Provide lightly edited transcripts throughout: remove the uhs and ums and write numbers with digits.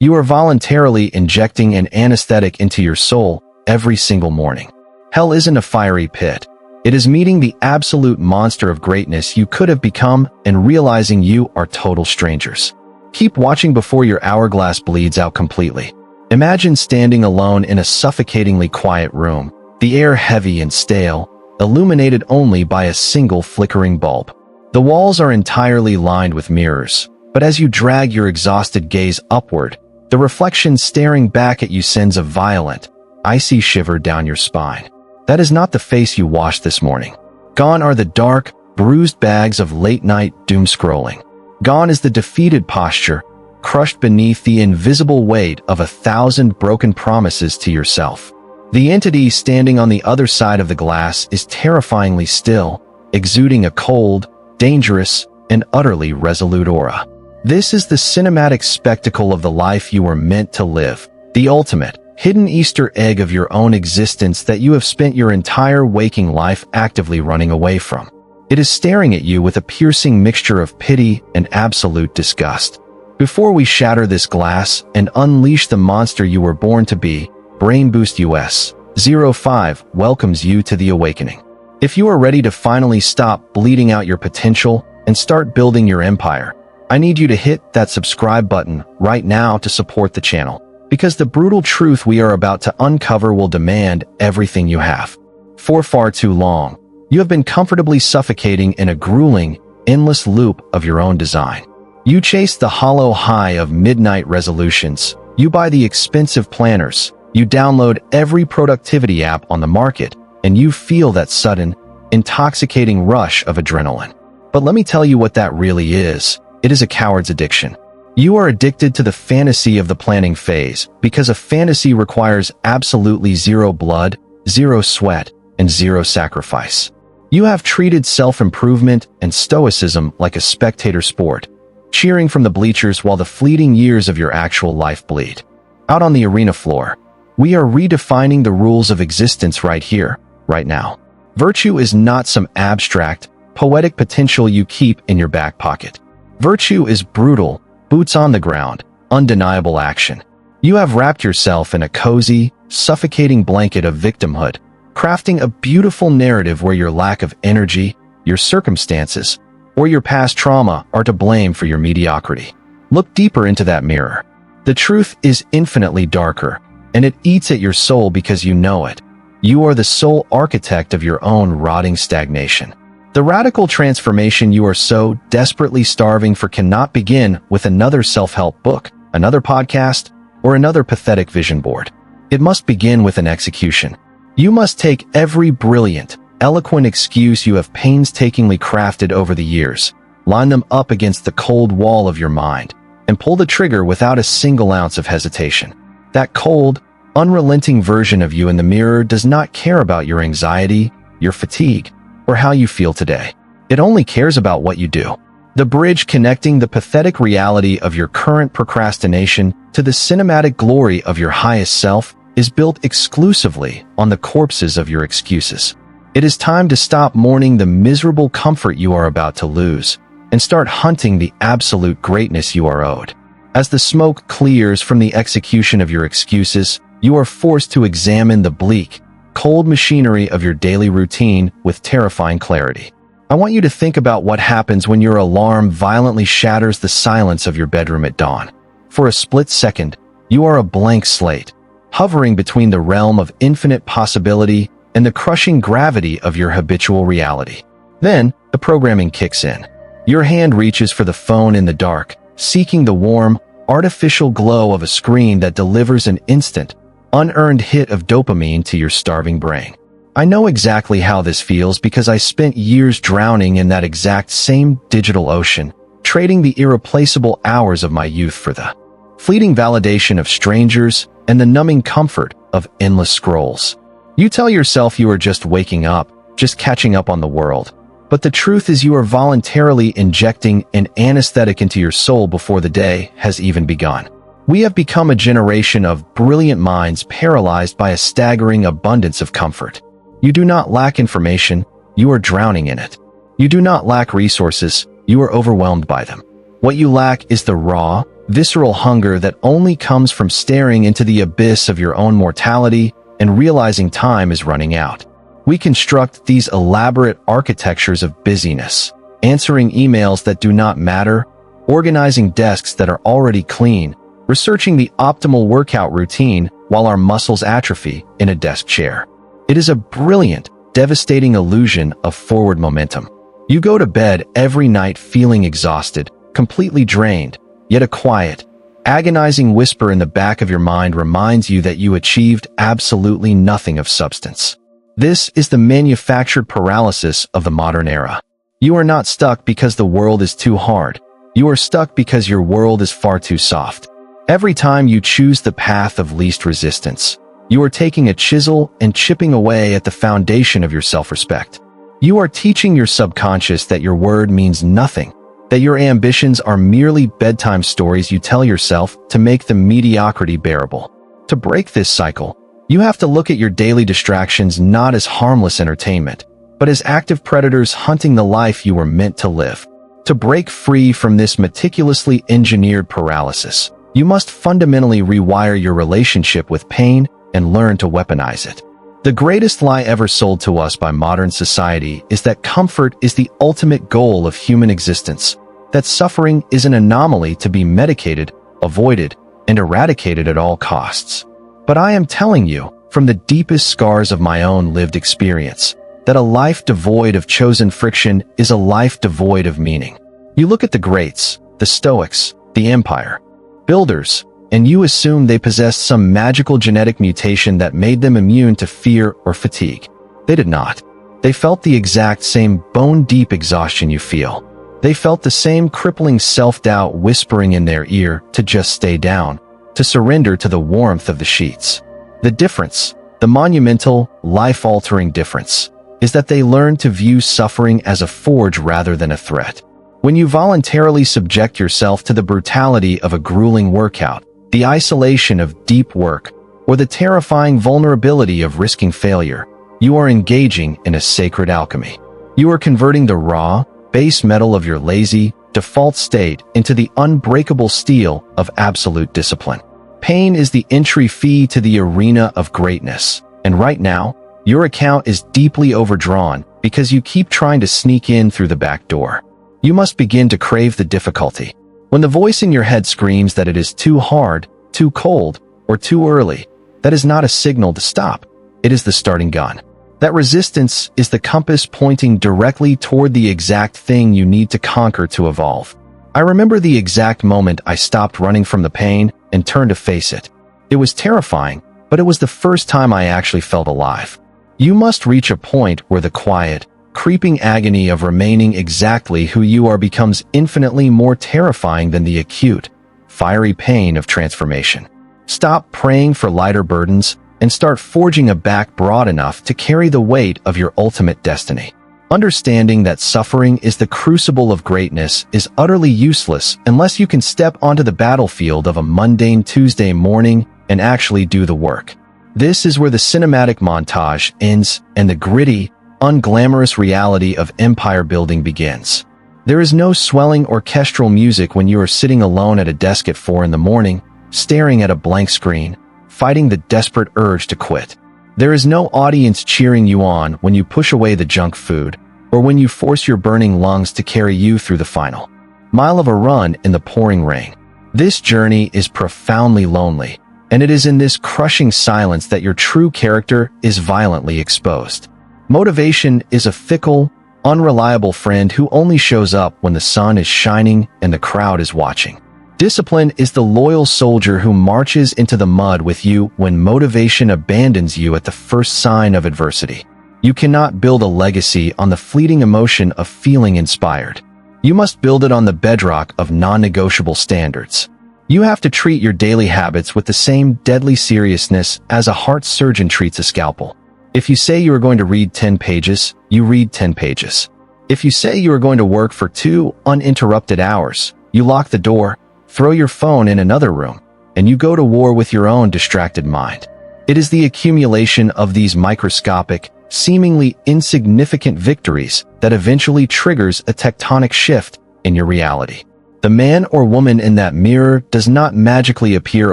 You are voluntarily injecting an anesthetic into your soul every single morning. Hell isn't a fiery pit. It is meeting the absolute monster of greatness you could have become and realizing you are total strangers. Keep watching before your hourglass bleeds out completely. Imagine standing alone in a suffocatingly quiet room, the air heavy and stale, illuminated only by a single flickering bulb. The walls are entirely lined with mirrors, but as you drag your exhausted gaze upward, the reflection staring back at you sends a violent, icy shiver down your spine. That is not the face you washed this morning. Gone are the dark, bruised bags of late-night doom scrolling. Gone is the defeated posture, crushed beneath the invisible weight of 1,000 broken promises to yourself. The entity standing on the other side of the glass is terrifyingly still, exuding a cold, dangerous, and utterly resolute aura. This is the cinematic spectacle of the life you were meant to live, the ultimate, hidden Easter egg of your own existence that you have spent your entire waking life actively running away from. It is staring at you with a piercing mixture of pity and absolute disgust. Before we shatter this glass and unleash the monster you were born to be, Brain Boost US 05 welcomes you to the awakening. If you are ready to finally stop bleeding out your potential and start building your empire, I need you to hit that subscribe button right now to support the channel, because the brutal truth we are about to uncover will demand everything you have. For far too long, you have been comfortably suffocating in a grueling, endless loop of your own design. You chase the hollow high of midnight resolutions, you buy the expensive planners, you download every productivity app on the market, and you feel that sudden, intoxicating rush of adrenaline. But let me tell you what that really is. It is a coward's addiction. You are addicted to the fantasy of the planning phase because a fantasy requires absolutely zero blood, zero sweat, and zero sacrifice. You have treated self-improvement and stoicism like a spectator sport, cheering from the bleachers while the fleeting years of your actual life bleed. Out on the arena floor, we are redefining the rules of existence right here, right now. Virtue is not some abstract, poetic potential you keep in your back pocket. Virtue is brutal, boots on the ground, undeniable action. You have wrapped yourself in a cozy, suffocating blanket of victimhood, crafting a beautiful narrative where your lack of energy, your circumstances, or your past trauma are to blame for your mediocrity. Look deeper into that mirror. The truth is infinitely darker, and it eats at your soul because you know it. You are the sole architect of your own rotting stagnation. The radical transformation you are so desperately starving for cannot begin with another self-help book, another podcast, or another pathetic vision board. It must begin with an execution. You must take every brilliant, eloquent excuse you have painstakingly crafted over the years, line them up against the cold wall of your mind, and pull the trigger without a single ounce of hesitation. That cold, unrelenting version of you in the mirror does not care about your anxiety, your fatigue, or how you feel today. It only cares about what you do. The bridge connecting the pathetic reality of your current procrastination to the cinematic glory of your highest self is built exclusively on the corpses of your excuses. It is time to stop mourning the miserable comfort you are about to lose and start hunting the absolute greatness you are owed. As the smoke clears from the execution of your excuses, you are forced to examine the bleak, cold machinery of your daily routine with terrifying clarity. I want you to think about what happens when your alarm violently shatters the silence of your bedroom at dawn. For a split second, you are a blank slate, hovering between the realm of infinite possibility and the crushing gravity of your habitual reality. Then, the programming kicks in. Your hand reaches for the phone in the dark, seeking the warm, artificial glow of a screen that delivers an instant, unearned hit of dopamine to your starving brain. I know exactly how this feels because I spent years drowning in that exact same digital ocean, trading the irreplaceable hours of my youth for the fleeting validation of strangers and the numbing comfort of endless scrolls. You tell yourself you are just waking up, just catching up on the world. But the truth is you are voluntarily injecting an anesthetic into your soul before the day has even begun. We have become a generation of brilliant minds paralyzed by a staggering abundance of comfort. You do not lack information, you are drowning in it. You do not lack resources, you are overwhelmed by them. What you lack is the raw, visceral hunger that only comes from staring into the abyss of your own mortality and realizing time is running out. We construct these elaborate architectures of busyness, answering emails that do not matter, organizing desks that are already clean, researching the optimal workout routine while our muscles atrophy in a desk chair. It is a brilliant, devastating illusion of forward momentum. You go to bed every night feeling exhausted, completely drained, yet a quiet, agonizing whisper in the back of your mind reminds you that you achieved absolutely nothing of substance. This is the manufactured paralysis of the modern era. You are not stuck because the world is too hard. You are stuck because your world is far too soft. Every time you choose the path of least resistance, you are taking a chisel and chipping away at the foundation of your self-respect. You are teaching your subconscious that your word means nothing, that your ambitions are merely bedtime stories you tell yourself to make the mediocrity bearable. To break this cycle, you have to look at your daily distractions not as harmless entertainment, but as active predators hunting the life you were meant to live. To break free from this meticulously engineered paralysis, you must fundamentally rewire your relationship with pain and learn to weaponize it. The greatest lie ever sold to us by modern society is that comfort is the ultimate goal of human existence, that suffering is an anomaly to be medicated, avoided, and eradicated at all costs. But I am telling you, from the deepest scars of my own lived experience, that a life devoid of chosen friction is a life devoid of meaning. You look at the greats, the Stoics, the empire builders, and you assume they possessed some magical genetic mutation that made them immune to fear or fatigue. They did not. They felt the exact same bone-deep exhaustion you feel. They felt the same crippling self-doubt whispering in their ear to just stay down, to surrender to the warmth of the sheets. The difference, the monumental, life-altering difference, is that they learned to view suffering as a forge rather than a threat. When you voluntarily subject yourself to the brutality of a grueling workout, the isolation of deep work, or the terrifying vulnerability of risking failure, you are engaging in a sacred alchemy. You are converting the raw, base metal of your lazy, default state into the unbreakable steel of absolute discipline. Pain is the entry fee to the arena of greatness, and right now, your account is deeply overdrawn because you keep trying to sneak in through the back door. You must begin to crave the difficulty. When the voice in your head screams that it is too hard, too cold, or too early, that is not a signal to stop. It is the starting gun. That resistance is the compass pointing directly toward the exact thing you need to conquer to evolve. I remember the exact moment I stopped running from the pain and turned to face it. It was terrifying, but it was the first time I actually felt alive. You must reach a point where the quiet, creeping agony of remaining exactly who you are becomes infinitely more terrifying than the acute, fiery pain of transformation. Stop praying for lighter burdens and start forging a back broad enough to carry the weight of your ultimate destiny. Understanding that suffering is the crucible of greatness is utterly useless unless you can step onto the battlefield of a mundane Tuesday morning and actually do the work. This is where the cinematic montage ends and the gritty, unglamorous reality of empire building begins. There is no swelling orchestral music when you are sitting alone at a desk at 4 a.m, staring at a blank screen, fighting the desperate urge to quit. There is no audience cheering you on when you push away the junk food, or when you force your burning lungs to carry you through the final mile of a run in the pouring rain. This journey is profoundly lonely, and it is in this crushing silence that your true character is violently exposed. Motivation is a fickle, unreliable friend who only shows up when the sun is shining and the crowd is watching. Discipline is the loyal soldier who marches into the mud with you when motivation abandons you at the first sign of adversity. You cannot build a legacy on the fleeting emotion of feeling inspired. You must build it on the bedrock of non-negotiable standards. You have to treat your daily habits with the same deadly seriousness as a heart surgeon treats a scalpel. If you say you are going to read 10 pages, you read 10 pages. If you say you are going to work for 2 uninterrupted hours, you lock the door, throw your phone in another room, and you go to war with your own distracted mind. It is the accumulation of these microscopic, seemingly insignificant victories that eventually triggers a tectonic shift in your reality. The man or woman in that mirror does not magically appear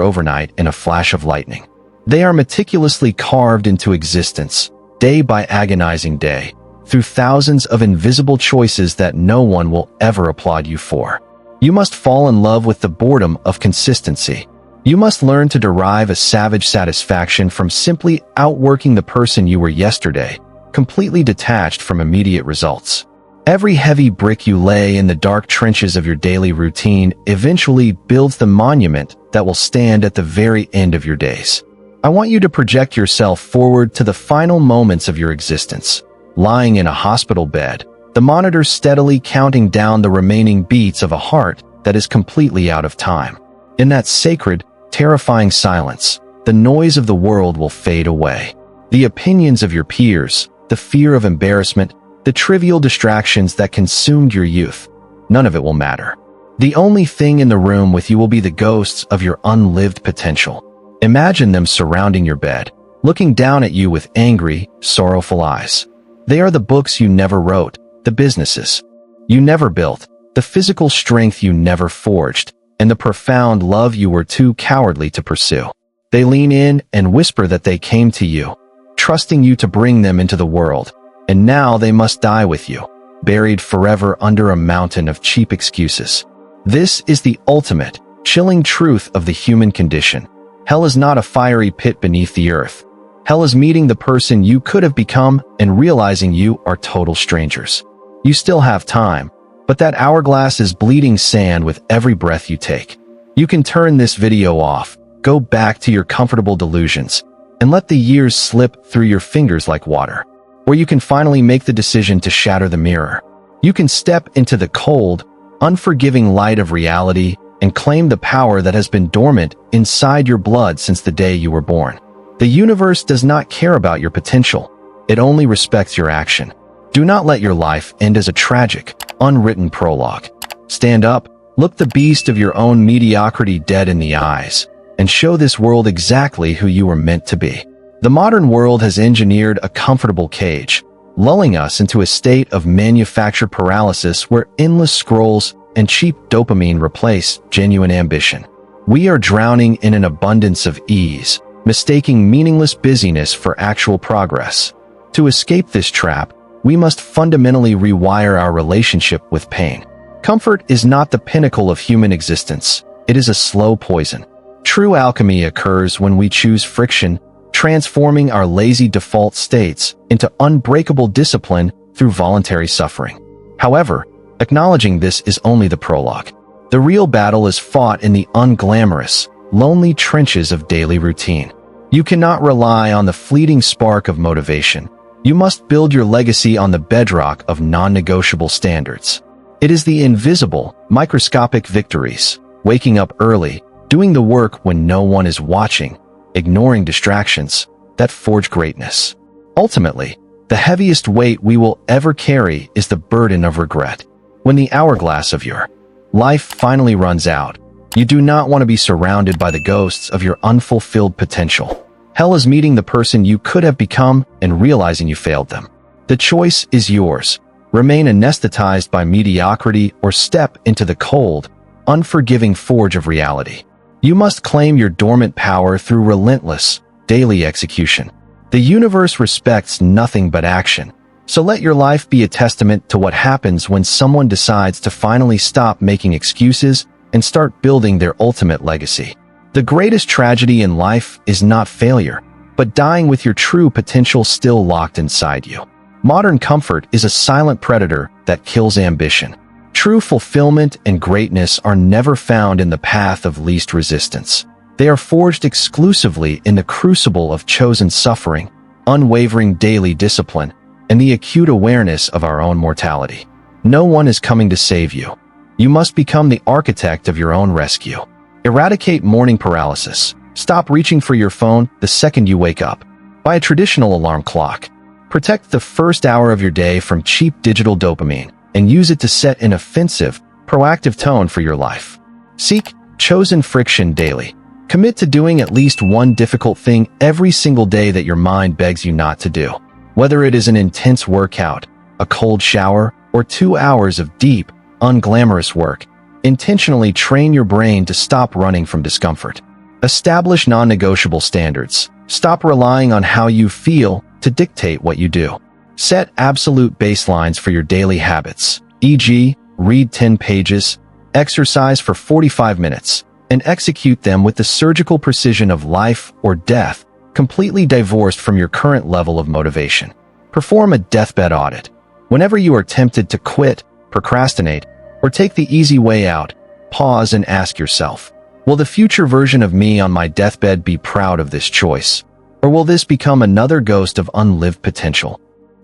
overnight in a flash of lightning. They are meticulously carved into existence, day by agonizing day, through thousands of invisible choices that no one will ever applaud you for. You must fall in love with the boredom of consistency. You must learn to derive a savage satisfaction from simply outworking the person you were yesterday, completely detached from immediate results. Every heavy brick you lay in the dark trenches of your daily routine eventually builds the monument that will stand at the very end of your days. I want you to project yourself forward to the final moments of your existence. Lying in a hospital bed, the monitor steadily counting down the remaining beats of a heart that is completely out of time. In that sacred, terrifying silence, the noise of the world will fade away. The opinions of your peers, the fear of embarrassment, the trivial distractions that consumed your youth, none of it will matter. The only thing in the room with you will be the ghosts of your unlived potential. Imagine them surrounding your bed, looking down at you with angry, sorrowful eyes. They are the books you never wrote, the businesses you never built, the physical strength you never forged, and the profound love you were too cowardly to pursue. They lean in and whisper that they came to you, trusting you to bring them into the world, and now they must die with you, buried forever under a mountain of cheap excuses. This is the ultimate, chilling truth of the human condition. Hell is not a fiery pit beneath the earth. Hell is meeting the person you could have become and realizing you are total strangers. You still have time, but that hourglass is bleeding sand with every breath you take. You can turn this video off, go back to your comfortable delusions, and let the years slip through your fingers like water. Or you can finally make the decision to shatter the mirror. You can step into the cold, unforgiving light of reality and claim the power that has been dormant inside your blood since the day you were born. The universe does not care about your potential. It only respects your action. Do not let your life end as a tragic, unwritten prologue. Stand up, look the beast of your own mediocrity dead in the eyes, and show this world exactly who you were meant to be. The modern world has engineered a comfortable cage, lulling us into a state of manufactured paralysis where endless scrolls and cheap dopamine replace genuine ambition. We are drowning in an abundance of ease, mistaking meaningless busyness for actual progress. To escape this trap, we must fundamentally rewire our relationship with pain. Comfort is not the pinnacle of human existence. It is a slow poison. True alchemy occurs when we choose friction, transforming our lazy default states into unbreakable discipline through voluntary suffering. However, acknowledging this is only the prologue. The real battle is fought in the unglamorous, lonely trenches of daily routine. You cannot rely on the fleeting spark of motivation. You must build your legacy on the bedrock of non-negotiable standards. It is the invisible, microscopic victories, waking up early, doing the work when no one is watching, ignoring distractions, that forge greatness. Ultimately, the heaviest weight we will ever carry is the burden of regret. When the hourglass of your life finally runs out, you do not want to be surrounded by the ghosts of your unfulfilled potential. Hell is meeting the person you could have become and realizing you failed them. The choice is yours. Remain anesthetized by mediocrity or step into the cold, unforgiving forge of reality. You must claim your dormant power through relentless, daily execution. The universe respects nothing but action. So let your life be a testament to what happens when someone decides to finally stop making excuses and start building their ultimate legacy. The greatest tragedy in life is not failure, but dying with your true potential still locked inside you. Modern comfort is a silent predator that kills ambition. True fulfillment and greatness are never found in the path of least resistance. They are forged exclusively in the crucible of chosen suffering, unwavering daily discipline, and the acute awareness of our own mortality. No one is coming to save you. You must become the architect of your own rescue. Eradicate morning paralysis. Stop reaching for your phone the second you wake up. Buy a traditional alarm clock. Protect the first hour of your day from cheap digital dopamine and use it to set an offensive, proactive tone for your life. Seek chosen friction daily. Commit to doing at least one difficult thing every single day that your mind begs you not to do. Whether it is an intense workout, a cold shower, or 2 hours of deep, unglamorous work, Intentionally train your brain to stop running from discomfort. Establish non-negotiable standards. Stop relying on how you feel to dictate what you do. Set absolute baselines for your daily habits, e.g., read 10 pages, exercise for 45 minutes, and execute them with the surgical precision of life or death, completely divorced from your current level of motivation. Perform a deathbed audit. Whenever you are tempted to quit, procrastinate, or take the easy way out, pause and ask yourself, will the future version of me on my deathbed be proud of this choice? Or will this become another ghost of unlived potential?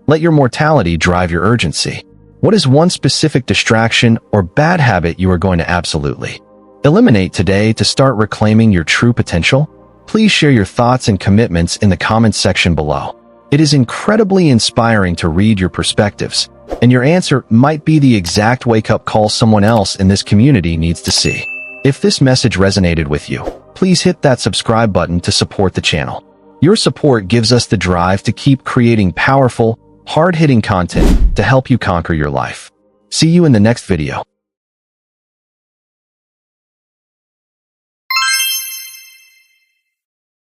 Let your mortality drive your urgency. What is one specific distraction or bad habit you are going to absolutely eliminate today to start reclaiming your true potential? Please share your thoughts and commitments in the comments section below. It is incredibly inspiring to read your perspectives, and your answer might be the exact wake-up call someone else in this community needs to see. If this message resonated with you, please hit that subscribe button to support the channel. Your support gives us the drive to keep creating powerful, hard-hitting content to help you conquer your life. See you in the next video.